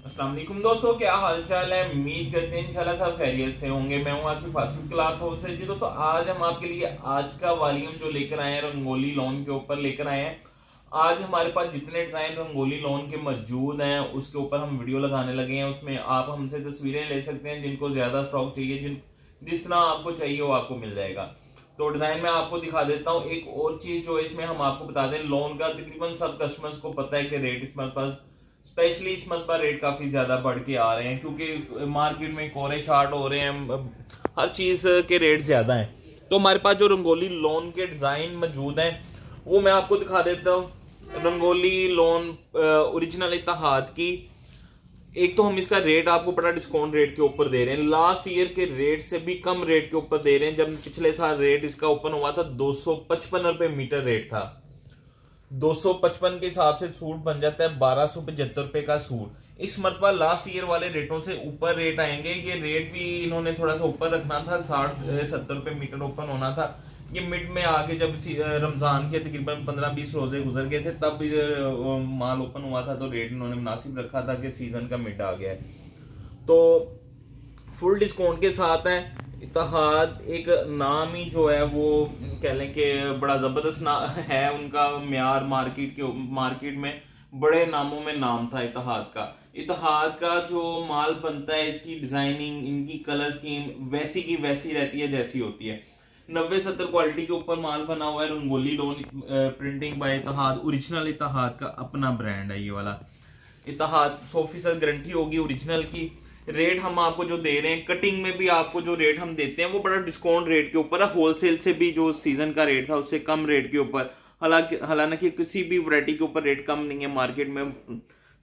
अस्सलाम वालेकुम दोस्तों, क्या हाल चाल है। उम्मीद करते हैं इंशाल्लाह सब खैरियत से होंगे। मैं हूं आसिफ क्लॉथ हाउस से। जी दोस्तों, आज हम आपके लिए आज का वॉल्यूम जो लेकर आए हैं रंगोली लॉन के ऊपर लेकर आए हैं। आज हमारे पास जितने डिजाइन रंगोली लॉन के मौजूद हैं उसके ऊपर हम वीडियो लगाने लगे हैं। उसमें आप हमसे तस्वीरें ले सकते हैं, जिनको ज्यादा स्टॉक चाहिए, जिस तरह आपको चाहिए वो आपको मिल जाएगा। तो डिजाइन में आपको दिखा देता हूँ। एक और चीज जो इसमें हम आपको बता दें, लोन का तकरीबन सब कस्टमर्स को पता है कि रेट इस हमारे पास स्पेशली इस मंथ पर रेट काफी ज्यादा बढ़ के आ रहे हैं, क्योंकि मार्केट में कोरे शार्ट हो रहे हैं, हर चीज के रेट ज्यादा हैं। तो हमारे पास जो रंगोली लोन के डिजाइन मौजूद हैं वो मैं आपको दिखा देता हूँ। रंगोली लोन ओरिजिनल इत्तेहाद की, एक तो हम इसका रेट आपको बड़ा डिस्काउंट रेट के ऊपर दे रहे हैं। लास्ट ईयर के रेट से भी कम रेट के ऊपर दे रहे हैं। जब पिछले साल रेट इसका ओपन हुआ था 255 रुपए मीटर रेट था। 255 के हिसाब से सूट बन जाता है 1275 रुपए का सूट। इस मरतबा लास्ट ईयर वाले रेटों से ऊपर रेट आएंगे। ये रेट भी इन्होंने थोड़ा सा ऊपर रखना था, 60-70 रुपए मीटर ओपन होना था। ये मिड में आके जब रमजान के तकरीबन 15-20 रोजे गुजर गए थे तब माल ओपन हुआ था, तो रेट इन्होंने मुनासिब रखा था कि सीजन का मिड आ गया है। तो फुल डिस्काउंट के साथ है। इत्तेहाद एक नाम ही जो है वो कह लें कि बड़ा जबरदस्त है उनका। म्यार मार्केट में बड़े नामों में नाम था इत्तेहाद का जो माल बनता है, इसकी डिजाइनिंग, इनकी कलर स्कीम वैसी की वैसी रहती है जैसी होती है। 90-70 क्वालिटी के ऊपर माल बना हुआ है। Rangoli lawn printing by Ittehad, original Ittehad का अपना ब्रांड है ये वाला। इत्तेहाद 100% गारंटी होगी ओरिजिनल की। रेट हम आपको जो दे रहे हैं, कटिंग में भी आपको जो रेट हम देते हैं वो बड़ा डिस्काउंट रेट के ऊपर है। होलसेल से भी जो सीजन का रेट था उससे कम रेट के ऊपर। हालांकि किसी भी वैरायटी के ऊपर रेट कम नहीं है। मार्केट में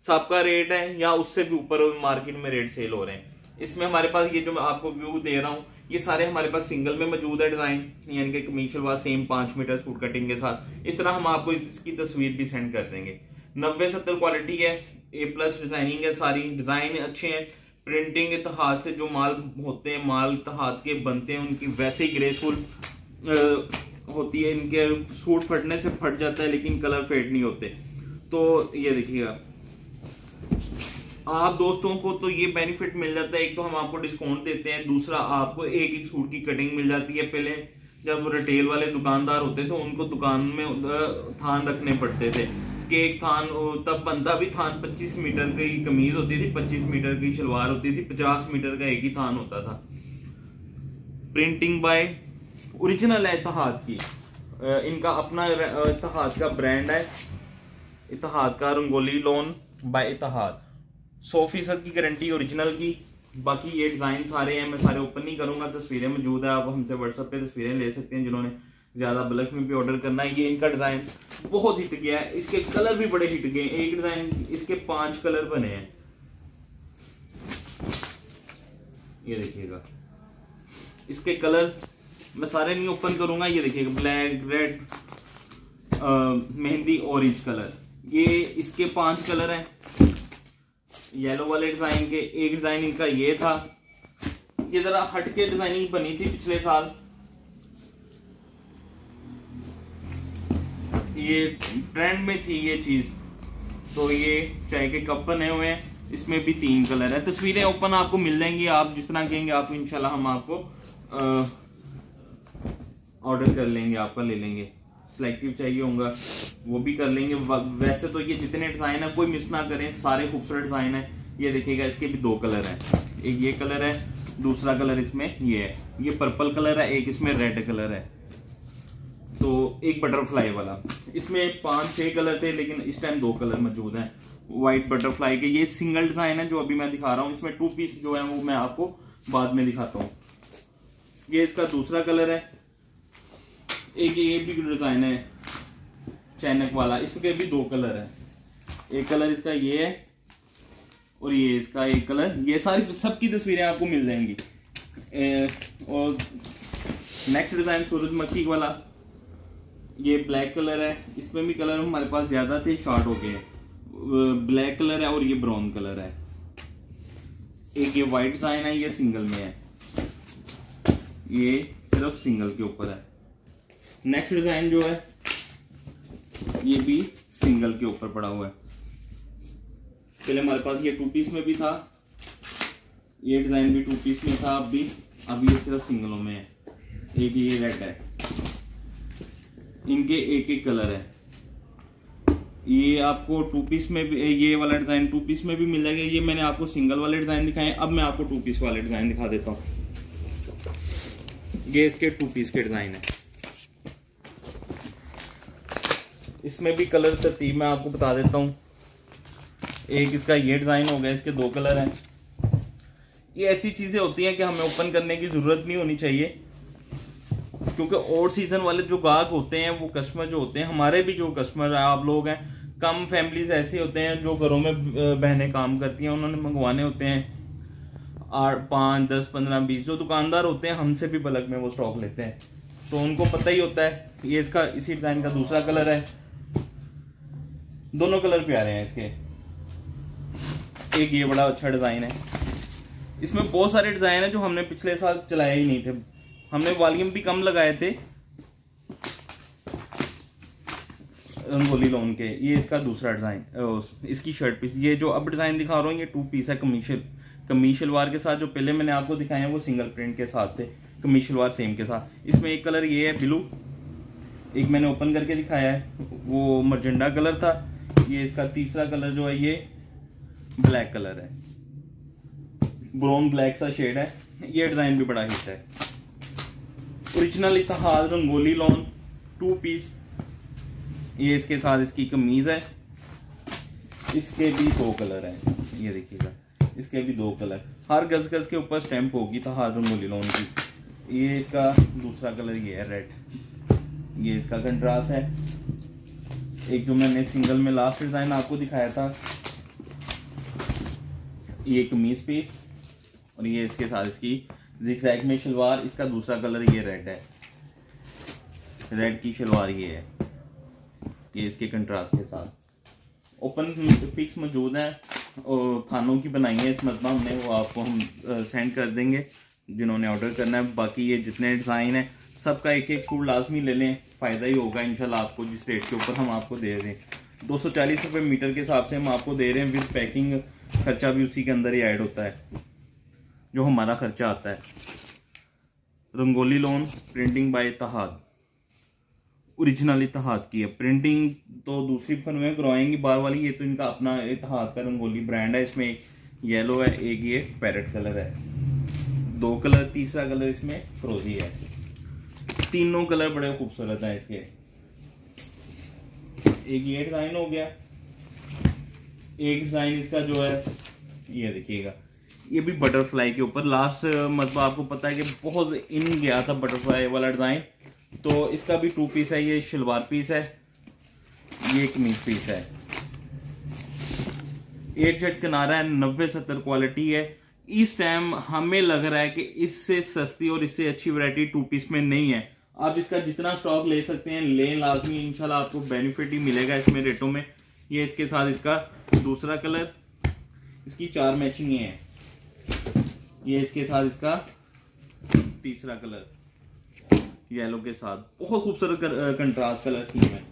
सबका रेट है या उससे भी ऊपर मार्केट में रेट सेल हो रहे हैं। इसमें हमारे पास ये जो मैं आपको व्यू दे रहा हूँ ये सारे हमारे पास सिंगल में मौजूद है डिजाइन, यानी कि कमीशल वाला सेम 5 मीटर सूट कटिंग के साथ। इस तरह हम आपको इसकी तस्वीर भी सेंड कर देंगे। 90-70 क्वालिटी है, A+ डिजाइनिंग है, सारी डिजाइन अच्छे हैं। प्रिंटिंग इत्तेहाद से जो माल होते हैं, माल इत्तेहाद के बनते हैं, उनकी वैसे ही ग्रेसफुल होती है। इनके सूट फटने से फट जाता है लेकिन कलर फेड नहीं होते। तो ये देखिएगा, आप दोस्तों को तो ये बेनिफिट मिल जाता है। एक तो हम आपको डिस्काउंट देते हैं, दूसरा आपको एक एक सूट की कटिंग मिल जाती है। पहले जब रिटेल वाले दुकानदार होते थे उनको दुकान में थान रखने पड़ते थे कि एक थान तब बनता भी थान 25 मीटर की कमीज होती थी, 25 मीटर की शलवार होती थी, 50 मीटर का एक ही थान होता था। प्रिंटिंग बाय ओरिजिनल है इत्तेहाद की, इनका अपना इत्तेहाद का ब्रांड है। इत्तेहाद का रंगोली लोन बाय इत्तेहाद, 100% की गारंटी ओरिजिनल की। बाकी ये डिजाइन सारे हैं, मैं सारे ओपन नहीं करूंगा, तस्वीरें मौजूद है। आप हमसे व्हाट्सएप पे तस्वीरें ले सकते हैं जिन्होंने ज्यादा बल्क में भी ऑर्डर करना है। ये इनका डिजाइन बहुत हिट गया है, इसके कलर भी बड़े हिट गए। एक डिजाइन इसके 5 कलर बने हैं, ये देखिएगा। इसके कलर मैं सारे नहीं ओपन करूंगा। ये देखिएगा, black, red, mehndi, orange colour, ये इसके 5 कलर हैं। येलो वाले डिजाइन के एक डिजाइन इनका ये था। ये जरा हटके डिजाइनिंग बनी थी पिछले साल, ये ट्रेंड में थी ये चीज। तो ये चाय के कप बने हुए हैं, इसमें भी 3 कलर है। तस्वीरें ओपन आपको मिल जाएंगी, आप जिस तरह कहेंगे आपको इंशाल्लाह हम आपको ऑर्डर कर लेंगे, आपका ले लेंगे। सिलेक्टिव चाहिए होगा वो भी कर लेंगे। वैसे तो ये जितने डिजाइन है कोई मिस ना करें, सारे खूबसूरत डिजाइन है। ये देखिएगा, इसके भी 2 कलर हैं, एक ये कलर है, दूसरा कलर इसमें ये है। ये पर्पल कलर है, एक इसमें रेड कलर है। तो एक बटरफ्लाई वाला, इसमें 5-6 कलर थे लेकिन इस टाइम 2 कलर मौजूद हैं व्हाइट बटरफ्लाई के। ये सिंगल डिजाइन है जो अभी मैं दिखा रहा हूँ। इसमें 2 पीस जो है वो मैं आपको बाद में दिखाता हूँ। ये इसका दूसरा कलर है। एक ये भी डिजाइन है चैनक वाला, इसके भी 2 कलर है। एक कलर इसका ये है और ये इसका एक कलर। ये सारी सबकी तस्वीरें आपको मिल जाएंगी। और नेक्स्ट डिजाइन सूरजमुखी वाला, ये ब्लैक कलर है। इसमें भी कलर हमारे पास ज्यादा थे, शॉर्ट हो गए। ब्लैक कलर है और ये ब्राउन कलर है। एक ये व्हाइट डिजाइन है, ये सिंगल में है, ये सिर्फ सिंगल के ऊपर है। नेक्स्ट डिजाइन जो है ये भी सिंगल के ऊपर पड़ा हुआ है। पहले हमारे पास ये 2 पीस में भी था, ये डिजाइन भी 2 पीस में था, अभी ये सिर्फ सिंगलों में है। एक ये रेड है, इनके एक एक कलर है। ये आपको 2 पीस में भी, ये वाला डिजाइन 2 पीस में भी मिल जाएगा। ये मैंने आपको सिंगल वाले डिजाइन दिखाए, अब मैं आपको 2 पीस वाले डिजाइन दिखा देता हूँ। ये इसके 2 पीस के डिजाइन है। इसमें भी कलर तरतीब मैं आपको बता देता हूँ। एक इसका ये डिजाइन हो गया, इसके 2 कलर हैं। ये ऐसी चीजें होती हैं कि हमें ओपन करने की जरूरत नहीं होनी चाहिए, क्योंकि और सीजन वाले जो गाहक होते हैं, वो कस्टमर जो होते हैं, हमारे भी जो कस्टमर आप लोग हैं, कम फैमिलीज ऐसे होते हैं जो घरों में बहनें काम करती हैं, उन्होंने मंगवाने होते हैं 8, 5, 10, 15, 20। जो दुकानदार होते हैं हमसे भी बल्क में वो स्टॉक लेते हैं, तो उनको पता ही होता है। ये इसका इसी डिजाइन का दूसरा कलर है। दोनों कलर प्यारे हैं इसके। एक ये बड़ा अच्छा डिजाइन है। इसमें बहुत सारे डिजाइन है जो हमने पिछले साल चलाए ही नहीं थे, हमने वॉल्यूम भी कम लगाए थे रंगोली लोन के। ये इसका दूसरा डिजाइन, इसकी शर्ट पीस। ये जो अब डिजाइन दिखा रहा हूँ ये 2 पीस है कमीज शलवार के साथ। जो पहले मैंने आपको दिखाए हैं वो सिंगल प्रिंट के साथ थे, कमीज शलवार सेम के साथ। इसमें एक कलर ये है ब्लू, एक मैंने ओपन करके दिखाया है वो मर्जेंडा कलर था। ये इसका तीसरा कलर जो है ये ब्लैक कलर है, ब्राउन ब्लैक सा शेड है। ये डिजाइन भी बड़ा हिट है। Original Ittehad Rangoli lawn 2 piece. ये इसके साथ इसकी कमीज है। इसके भी 2 कलर हैं, ये देखिएगा, इसके भी 2 कलर। हर गज गज के ऊपर स्टैंप होगी इत्तेहाद रंगोली लॉन की। ये इसका दूसरा कलर ये है रेड, ये इसका कंट्रास्ट है। एक जो मैंने सिंगल में लास्ट डिजाइन आपको दिखाया था, ये कमीज पीस, और ये इसके साथ इसकी जिगजैग में शलवार। इसका दूसरा कलर ये रेड है, रेड की शलवार ये है, ये इसके कंट्रास्ट के साथ। ओपन पिक्स मौजूद हैं और थानों की बनाई है इस मरतबा हमने, वो आपको हम सेंड कर देंगे जिन्होंने ऑर्डर करना है। बाकी ये जितने डिज़ाइन हैं सबका एक एक शूट लाजमी ले लें, फ़ायदा ही होगा इंशाल्लाह आपको। जिस रेट के ऊपर हम आपको दे रहे हैं 240 रुपये मीटर के हिसाब से हम आपको दे रहे हैं, विद पैकिंग खर्चा भी उसी के अंदर ही ऐड होता है जो हमारा खर्चा आता है। Rangoli lawn printing by Ittehad, original Ittehad की है। प्रिंटिंग तो दूसरी फन में करवाएंगी बार वाली, ये तो इनका अपना इत्तेहाद का रंगोली ब्रांड है। इसमें एक येलो है, एक ये पैरेट कलर है, 2 कलर, तीसरा कलर इसमें फ्रोजी है। तीनों कलर बड़े खूबसूरत हैं इसके। एक ये डिजाइन हो गया, एक डिजाइन इसका जो है ये देखिएगा, ये भी बटरफ्लाई के ऊपर। लास्ट मतलब आपको पता है कि बहुत इन गया था बटरफ्लाई वाला डिजाइन, तो इसका भी 2 पीस है। ये शलवार पीस है, ये कमीज पीस है। 8 जेट किनारा है, 90-70 क्वालिटी है। इस टाइम हमें लग रहा है कि इससे सस्ती और इससे अच्छी वैरायटी 2 पीस में नहीं है। आप इसका जितना स्टॉक ले सकते हैं लें लाजमी, इंशाल्लाह आपको बेनिफिट ही मिलेगा इसमें रेटों में। ये इसके साथ इसका दूसरा कलर, इसकी 4 मैचिंग है। ये इसके साथ इसका तीसरा कलर येलो के साथ, बहुत खूबसूरत कंट्रास्ट कलर स्कीम है।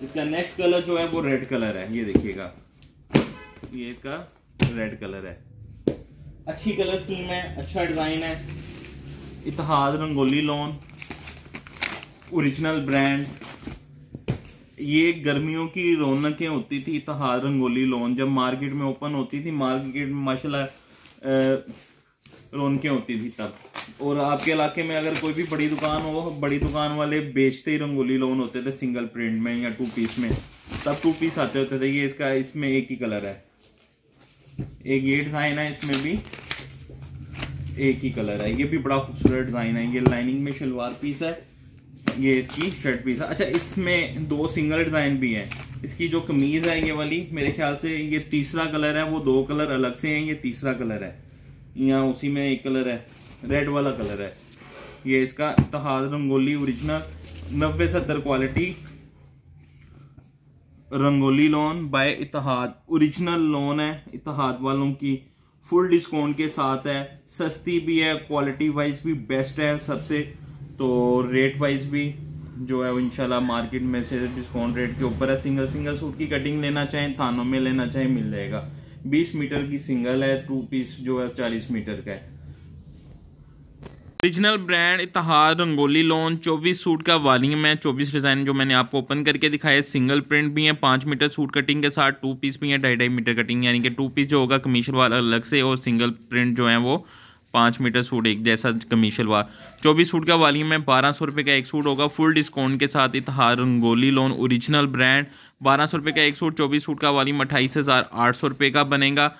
इसका नेक्स्ट कलर जो है वो रेड कलर है, ये देखिएगा, ये इसका रेड कलर है। अच्छी कलर स्कीम है, अच्छा डिजाइन है। इत्तेहाद रंगोली लॉन ओरिजिनल ब्रांड। ये गर्मियों की रौनकें होती थी इत्तेहाद रंगोली लॉन, जब मार्केट में ओपन होती थी, मार्केट में माशाल्लाह रौनकें होती थी तब। और आपके इलाके में अगर कोई भी बड़ी दुकान हो, बड़ी दुकान वाले बेचते ही रंगोली लॉन होते थे सिंगल प्रिंट में या 2 पीस में, तब 2 पीस आते होते थे। ये इसका, इसमें एक ही कलर है, एक ये डिजाइन है, इसमें भी एक ही कलर है। ये भी बड़ा खूबसूरत डिजाइन है। ये लाइनिंग में शलवार पीस है, ये इसकी शर्ट पीस है। अच्छा, इसमें 2 सिंगल डिजाइन भी है। इसकी जो कमीज है ये वाली, मेरे ख्याल से ये तीसरा कलर है, वो 2 कलर अलग से हैं, ये तीसरा कलर है। यहाँ उसी में एक कलर है, रेड वाला कलर है। ये इसका Ittehad Rangoli original 90-70 quality Rangoli lawn by Ittehad, original lawn है इत्तेहाद वालों की, फुल डिस्काउंट के साथ है, सस्ती भी है, क्वालिटी वाइज भी बेस्ट है सबसे, तो रेट वाइज भी जो है वो इंशाल्लाह मार्केट में से डिस्काउंट रेट के ऊपर है। सिंगल सूट की कटिंग लेना चाहें, थानों में लेना चाहें, मिल जाएगा। 20 मीटर की सिंगल है, 2 पीस जो है 40 मीटर का है। Original brand Ittehad Rangoli lawn 24 suit का वॉल्यूम है, 24 डिज़ाइन जो मैंने आपको ओपन करके दिखाया। सिंगल प्रिंट भी है 5 मीटर सूट कटिंग के साथ, 2 पीस भी है 2.5 मीटर कटिंग, यानी कि 2 पीस जो होगा कमीशन वाला अलग से और सिंगल प्रिंट जो है वो 5 मीटर सूट एक जैसा कमीशन वाला। 24 सूट का वॉल्यूम है, 1200 रुपये का एक सूट होगा फुल डिस्काउंट के साथ। इत्तेहाद रंगोली लॉन ओरिजिनल ब्रांड 1200 रुपये का एक सूट, 24 सूट का वॉल्यूम 28,800 रुपये का बनेगा।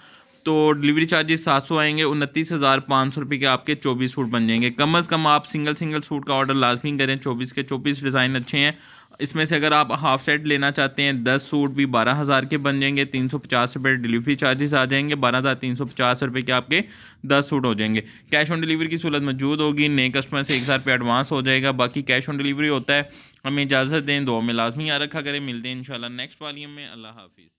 तो डिलीवरी चार्जेस 700 आएंगे, 29,500 रुपये के आपके 24 सूट बन जाएंगे। कम अज़ कम आप सिंगल सूट का ऑर्डर लाजमी करें। 24 के 24 डिज़ाइन अच्छे हैं। इसमें से अगर आप हाफ सेट लेना चाहते हैं 10 सूट भी 12,000 के बन जाएंगे। 350 रुपये डिलीवरी चार्जेस आ जाएंगे, 12,350 रुपये के आपके 10 सूट हो जाएंगे। कैश ऑन डिलीवरी की सहूलत मौजूद होगी। नए कस्टमर से 1,000 रुपये एडवांस हो जाएगा, बाकी कैश ऑन डिलीवरी होता है। हमें इजाज़त दें, दुआ में लाजमी याद रखा करें। मिलते हैं इंशाल्लाह नेक्स्ट वॉल्यूम में। अल्लाह हाफिज़।